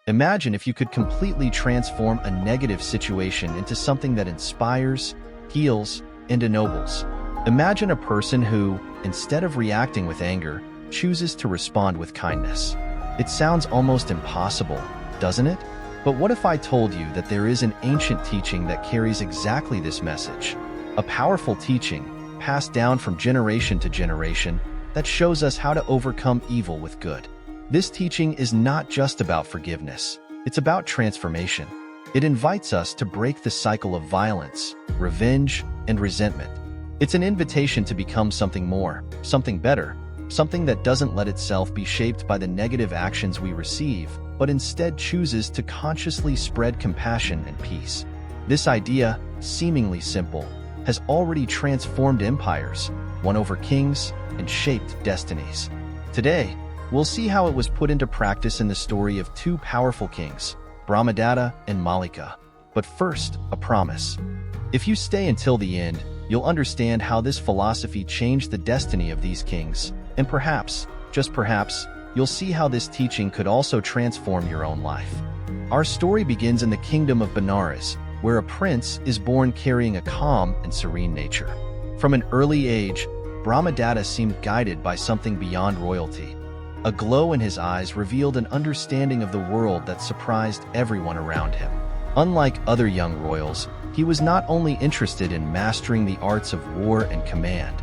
Imagine if you could completely transform a negative situation into something that inspires, heals, and ennobles. Imagine a person who, instead of reacting with anger, chooses to respond with kindness. It sounds almost impossible, doesn't it? But what if I told you that there is an ancient teaching that carries exactly this message? A powerful teaching, passed down from generation to generation, that shows us how to overcome evil with good. This teaching is not just about forgiveness. It's about transformation. It invites us to break the cycle of violence, revenge, and resentment. It's an invitation to become something more, something better, something that doesn't let itself be shaped by the negative actions we receive, but instead chooses to consciously spread compassion and peace. This idea, seemingly simple, has already transformed empires, won over kings, and shaped destinies. Today, we'll see how it was put into practice in the story of two powerful kings, Brahmadatta and Mallika. But first, a promise. If you stay until the end, you'll understand how this philosophy changed the destiny of these kings, and perhaps, just perhaps, you'll see how this teaching could also transform your own life. Our story begins in the kingdom of Benares, where a prince is born carrying a calm and serene nature. From an early age, Brahmadatta seemed guided by something beyond royalty. A glow in his eyes revealed an understanding of the world that surprised everyone around him. Unlike other young royals, he was not only interested in mastering the arts of war and command.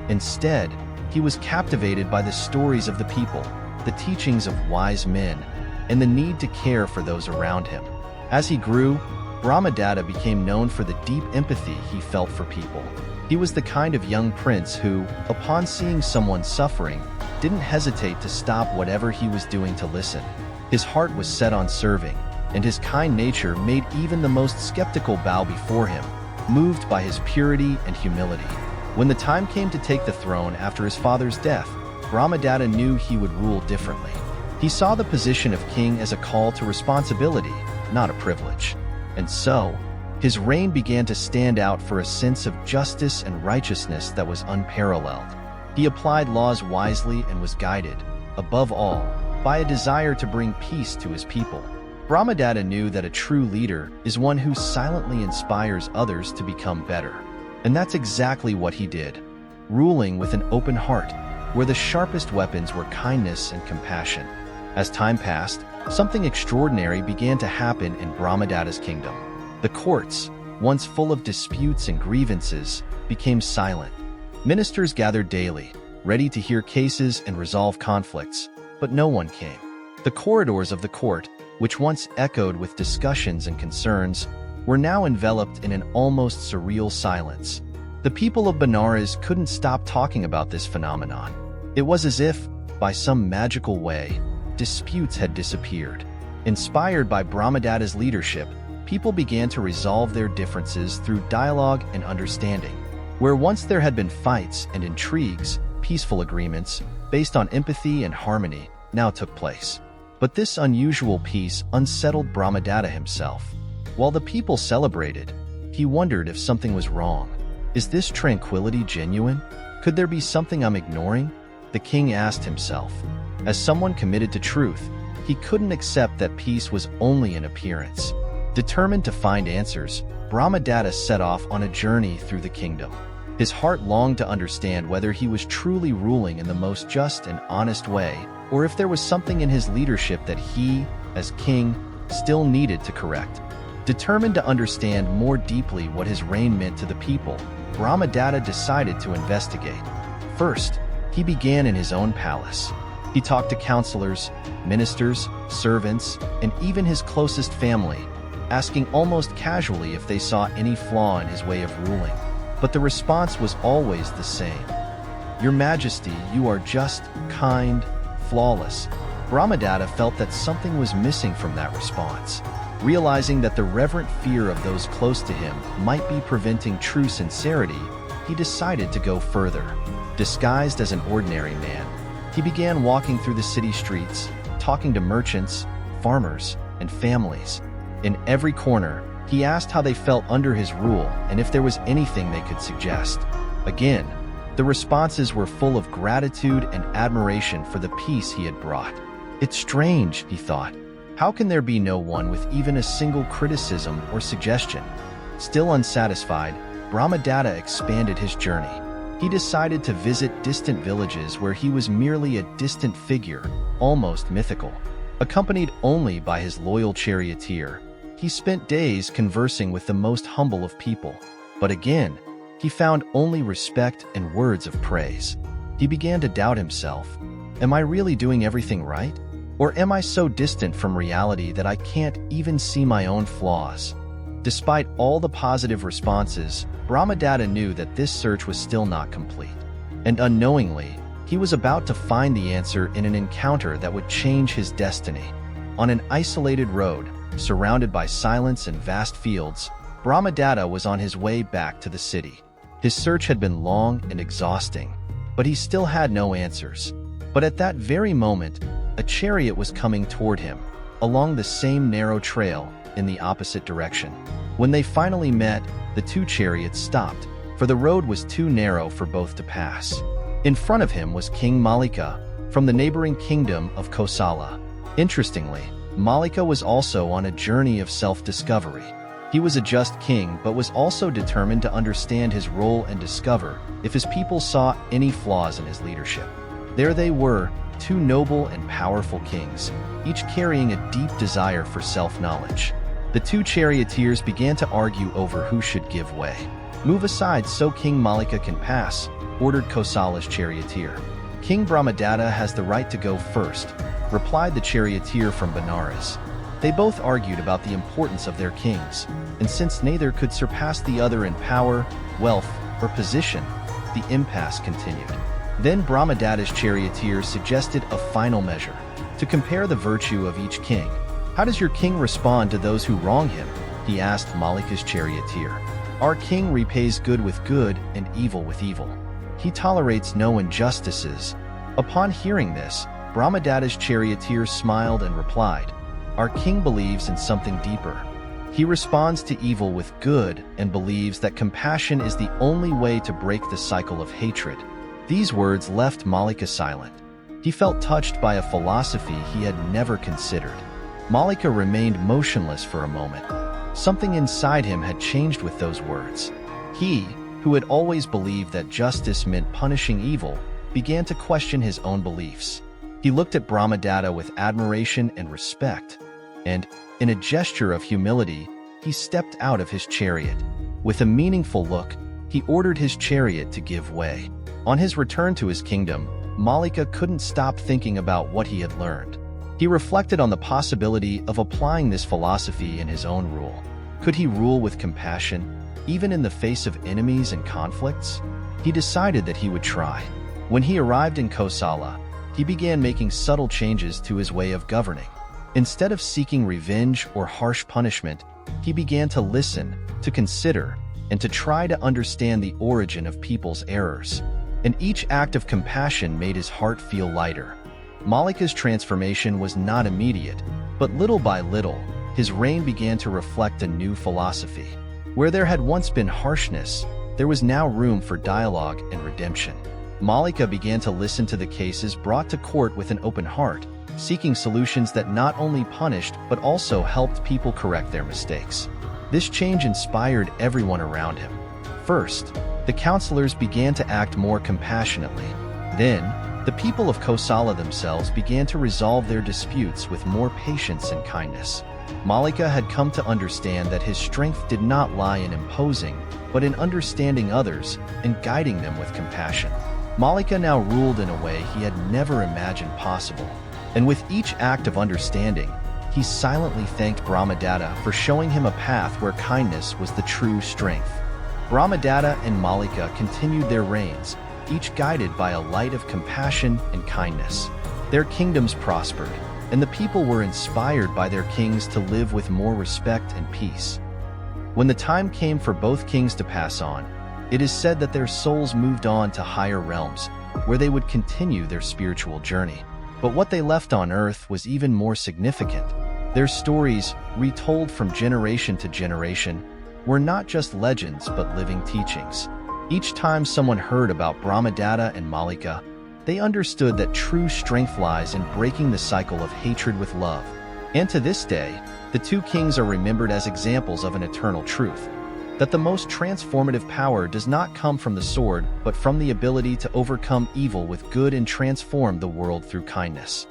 Instead, he was captivated by the stories of the people, the teachings of wise men, and the need to care for those around him. As he grew, Brahmadatta became known for the deep empathy he felt for people. He was the kind of young prince who, upon seeing someone suffering, didn't hesitate to stop whatever he was doing to listen. His heart was set on serving, and his kind nature made even the most skeptical bow before him, moved by his purity and humility. When the time came to take the throne after his father's death, Brahmadatta knew he would rule differently. He saw the position of king as a call to responsibility, not a privilege. And so, his reign began to stand out for a sense of justice and righteousness that was unparalleled. He applied laws wisely and was guided, above all, by a desire to bring peace to his people. Brahmadatta knew that a true leader is one who silently inspires others to become better. And that's exactly what he did, ruling with an open heart, where the sharpest weapons were kindness and compassion. As time passed, something extraordinary began to happen in Brahmadatta's kingdom. The courts, once full of disputes and grievances, became silent. Ministers gathered daily, ready to hear cases and resolve conflicts, but no one came. The corridors of the court, which once echoed with discussions and concerns, were now enveloped in an almost surreal silence. The people of Benares couldn't stop talking about this phenomenon. It was as if, by some magical way, disputes had disappeared. Inspired by Brahmadatta's leadership, people began to resolve their differences through dialogue and understanding. Where once there had been fights and intrigues, peaceful agreements, based on empathy and harmony, now took place. But this unusual peace unsettled Brahmadatta himself. While the people celebrated, he wondered if something was wrong. Is this tranquility genuine? Could there be something I'm ignoring? The king asked himself. As someone committed to truth, he couldn't accept that peace was only an appearance. Determined to find answers, Brahmadatta set off on a journey through the kingdom. His heart longed to understand whether he was truly ruling in the most just and honest way, or if there was something in his leadership that he, as king, still needed to correct. Determined to understand more deeply what his reign meant to the people, Brahmadatta decided to investigate. First, he began in his own palace. He talked to counselors, ministers, servants, and even his closest family, asking almost casually if they saw any flaw in his way of ruling. But the response was always the same. "Your Majesty, you are just, kind, flawless." Brahmadatta felt that something was missing from that response. Realizing that the reverent fear of those close to him might be preventing true sincerity, he decided to go further. Disguised as an ordinary man, he began walking through the city streets, talking to merchants, farmers, and families. In every corner, he asked how they felt under his rule and if there was anything they could suggest. Again, the responses were full of gratitude and admiration for the peace he had brought. It's strange, he thought, How can there be no one with even a single criticism or suggestion? Still unsatisfied, Brahmadatta expanded his journey. He decided to visit distant villages where he was merely a distant figure, almost mythical. Accompanied only by his loyal charioteer, he spent days conversing with the most humble of people. But again, he found only respect and words of praise. He began to doubt himself. Am I really doing everything right? Or am I so distant from reality that I can't even see my own flaws? Despite all the positive responses, Brahmadatta knew that this search was still not complete. And unknowingly, he was about to find the answer in an encounter that would change his destiny. On an isolated road, surrounded by silence and vast fields, Brahmadatta was on his way back to the city. His search had been long and exhausting, but he still had no answers. But at that very moment, a chariot was coming toward him, along the same narrow trail in the opposite direction. When they finally met, the two chariots stopped, for the road was too narrow for both to pass. In front of him was King Mallika, from the neighboring kingdom of Kosala. Interestingly, Mallika was also on a journey of self-discovery. He was a just king, but was also determined to understand his role and discover if his people saw any flaws in his leadership. There they were, two noble and powerful kings, each carrying a deep desire for self-knowledge. The two charioteers began to argue over who should give way. "Move aside so King Mallika can pass," ordered Kosala's charioteer. "King Brahmadatta has the right to go first," replied the charioteer from Benares. They both argued about the importance of their kings, and since neither could surpass the other in power, wealth, or position, the impasse continued. Then Brahmadatta's charioteer suggested a final measure, to compare the virtue of each king. "How does your king respond to those who wrong him?" he asked Mallika's charioteer. "Our king repays good with good and evil with evil. He tolerates no injustices." Upon hearing this, Brahmadatta's charioteer smiled and replied, "Our king believes in something deeper. He responds to evil with good and believes that compassion is the only way to break the cycle of hatred." These words left Mallika silent. He felt touched by a philosophy he had never considered. Mallika remained motionless for a moment. Something inside him had changed with those words. He, who had always believed that justice meant punishing evil, began to question his own beliefs. He looked at Brahmadatta with admiration and respect, and, in a gesture of humility, he stepped out of his chariot. With a meaningful look, he ordered his chariot to give way. On his return to his kingdom, Mallika couldn't stop thinking about what he had learned. He reflected on the possibility of applying this philosophy in his own rule. Could he rule with compassion, even in the face of enemies and conflicts? He decided that he would try. When he arrived in Kosala, he began making subtle changes to his way of governing. Instead of seeking revenge or harsh punishment, he began to listen, to consider, and to try to understand the origin of people's errors. And each act of compassion made his heart feel lighter. Mallika's transformation was not immediate, but little by little, his reign began to reflect a new philosophy. Where there had once been harshness, there was now room for dialogue and redemption. Mallika began to listen to the cases brought to court with an open heart, seeking solutions that not only punished but also helped people correct their mistakes. This change inspired everyone around him. First, the counselors began to act more compassionately. Then, the people of Kosala themselves began to resolve their disputes with more patience and kindness. Mallika had come to understand that his strength did not lie in imposing, but in understanding others and guiding them with compassion. Mallika now ruled in a way he had never imagined possible. And with each act of understanding, he silently thanked Brahmadatta for showing him a path where kindness was the true strength. Brahmadatta and Mallika continued their reigns, each guided by a light of compassion and kindness. Their kingdoms prospered, and the people were inspired by their kings to live with more respect and peace. When the time came for both kings to pass on, it is said that their souls moved on to higher realms, where they would continue their spiritual journey. But what they left on earth was even more significant. Their stories, retold from generation to generation, were not just legends but living teachings. Each time someone heard about Brahmadatta and Mallika, they understood that true strength lies in breaking the cycle of hatred with love, And to this day, the two kings are remembered as examples of an eternal truth, that the most transformative power does not come from the sword, but from the ability to overcome evil with good and transform the world through kindness.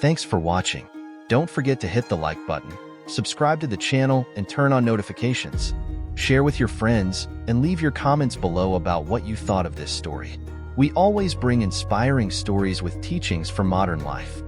Thanks for watching. Don't forget to hit the like button, subscribe to the channel, and turn on notifications. Share with your friends, and leave your comments below about what you thought of this story. We always bring inspiring stories with teachings for modern life.